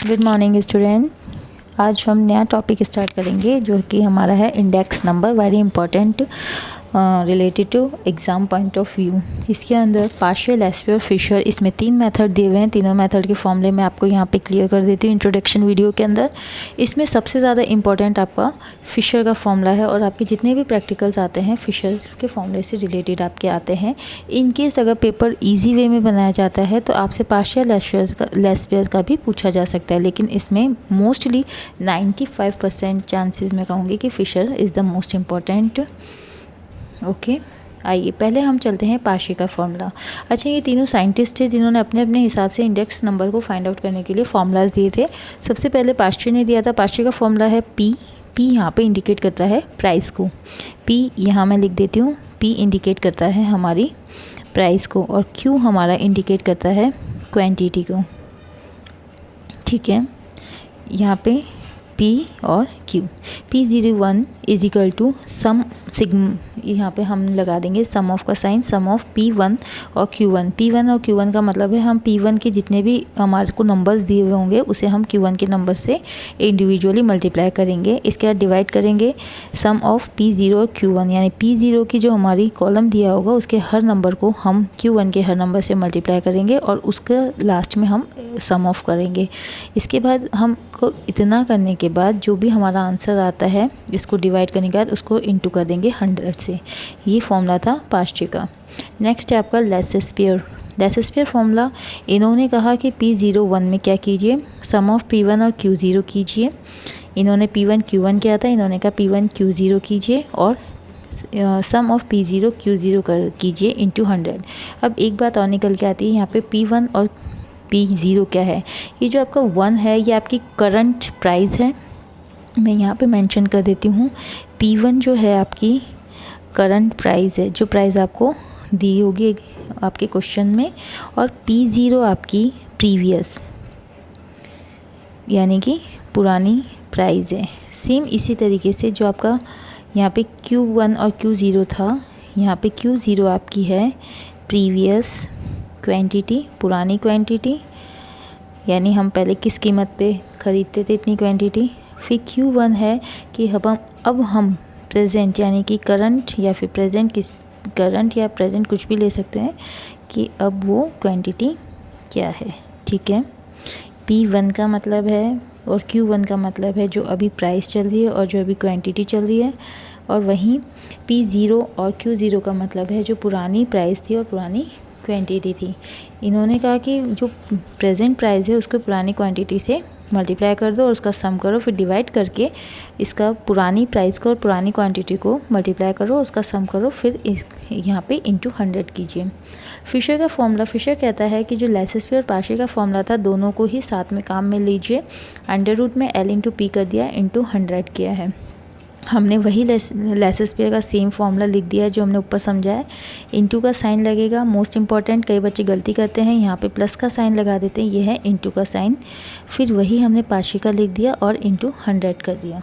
Good morning student. आज हम नया टॉपिक स्टार्ट करेंगे जो कि हमारा है index number, very important related to exam point of view. इसके अंदर पार्शियल, एसपी और फिशर, इसमें 3 मेथड दिए हुए हैं। तीनों मेथड के फॉर्मूले मैं आपको यहाँ पे क्लियर कर देती हूँ इंट्रोडक्शन वीडियो के अंदर। इसमें सबसे ज़्यादा इंपॉर्टेंट आपका फिशर का फॉर्मूला है और आपके जितने भी प्रैक्टिकल्स आते हैं फिशर के फॉर्मूले से रिलेटेड आपके आते हैं। इनकेस अगर पेपर ईजी वे में बनाया जाता है तो आपसे पार्शियल, एसपी का भी पूछा जा सकता है, लेकिन इसमें मोस्टली 95% चांसेस मैं कहूँगी कि Fisher is the most important. Okay, आइए पहले हम चलते हैं पार्शियल का फॉर्मूला। अच्छा, ये तीनों साइंटिस्ट थे जिन्होंने अपने अपने हिसाब से इंडेक्स नंबर को फाइंड आउट करने के लिए फॉर्मूलाज दिए थे। सबसे पहले पार्शियल ने दिया था। पार्शियल का फॉर्मूला है पी। पी यहाँ पे इंडिकेट करता है प्राइस को। पी यहाँ मैं लिख देती हूँ। पी इंडिकेट करता है हमारी प्राइस को और क्यू हमारा इंडिकेट करता है क्वांटिटी को। ठीक है, यहाँ पे P और Q। P01 is equal to sum sigma, यहाँ पे हम लगा देंगे सम ऑफ का साइन, सम ऑफ P1 और Q1। P1 और Q1 का मतलब है हम P1 के जितने भी हमारे को नंबर्स दिए हुए होंगे उसे हम Q1 के नंबर से इंडिविजुअली मल्टीप्लाई करेंगे। इसके बाद डिवाइड करेंगे सम ऑफ P0 और Q1, यानी P0 की जो हमारी कॉलम दिया होगा उसके हर नंबर को हम Q1 के हर नंबर से मल्टीप्लाई करेंगे और उसके लास्ट में हम सम ऑफ करेंगे। इसके बाद हमको इतना करने के बाद जो भी हमारा आंसर आता है इसको डिवाइड करने के बाद उसको इंटू कर देंगे 100 से। ये फॉर्मूला था पार्शियल का। नेक्स्ट है आपका लेसेस्पियर। लेसेस्पियर फॉर्मूला, इन्होंने कहा कि P01 में क्या कीजिए, सम ऑफ P1 और Q0 कीजिए। इन्होंने P1 Q1 किया था, इन्होंने कहा P1 Q0 कीजिए और सम ऑफ P0 Q0 कर कीजिए इंटू 100। अब एक बात और निकल के आती है, यहाँ पे P1 और P0 क्या है। ये जो आपका 1 है ये आपकी करंट प्राइस है। मैं यहाँ पे मेंशन कर देती हूँ। P1 जो है आपकी करंट प्राइस है, जो प्राइस आपको दी होगी आपके क्वेश्चन में, और P0 आपकी प्रीवियस यानी कि पुरानी प्राइस है। सेम इसी तरीके से जो आपका यहाँ पे Q1 और Q0 था, यहाँ पे Q0 आपकी है प्रीवियस क्वांटिटी, पुरानी क्वांटिटी, यानी हम पहले किस कीमत पे ख़रीदते थे इतनी क्वांटिटी। फिर Q1 है कि अब हम प्रेजेंट यानी कि करंट या फिर प्रेजेंट, किस करंट या प्रेजेंट कुछ भी ले सकते हैं, कि अब वो क्वांटिटी क्या है। ठीक है, P1 का मतलब है और Q1 का मतलब है जो अभी प्राइस चल रही है और जो अभी क्वांटिटी चल रही है, और वहीं P0 और Q0 का मतलब है जो पुरानी प्राइस थी और पुरानी क्वांटिटी थी। इन्होंने कहा कि जो प्रेजेंट प्राइस है उसको पुरानी क्वांटिटी से मल्टीप्लाई कर दो और उसका सम करो, फिर डिवाइड करके इसका पुरानी प्राइस को और पुरानी क्वांटिटी को मल्टीप्लाई करो, उसका सम करो, फिर यहाँ पे इंटू 100 कीजिए। फिशर का फॉर्मूला, फिशर कहता है कि जो लेसेस्पियर और पार्शियल का फॉर्मूला था दोनों को ही साथ में काम में लीजिए। अंडर रूट में L इंटू P कर दिया, इंटू 100 किया है। हमने वही लेसेस्पियर का सेम फॉर्मूला लिख दिया है जो हमने ऊपर समझा है। इंटू का साइन लगेगा, मोस्ट इंपॉर्टेंट, कई बच्चे गलती करते हैं, यहाँ पे प्लस का साइन लगा देते हैं, ये है इंटू का साइन। फिर वही हमने पार्शियल का लिख दिया और इंटू 100 कर दिया।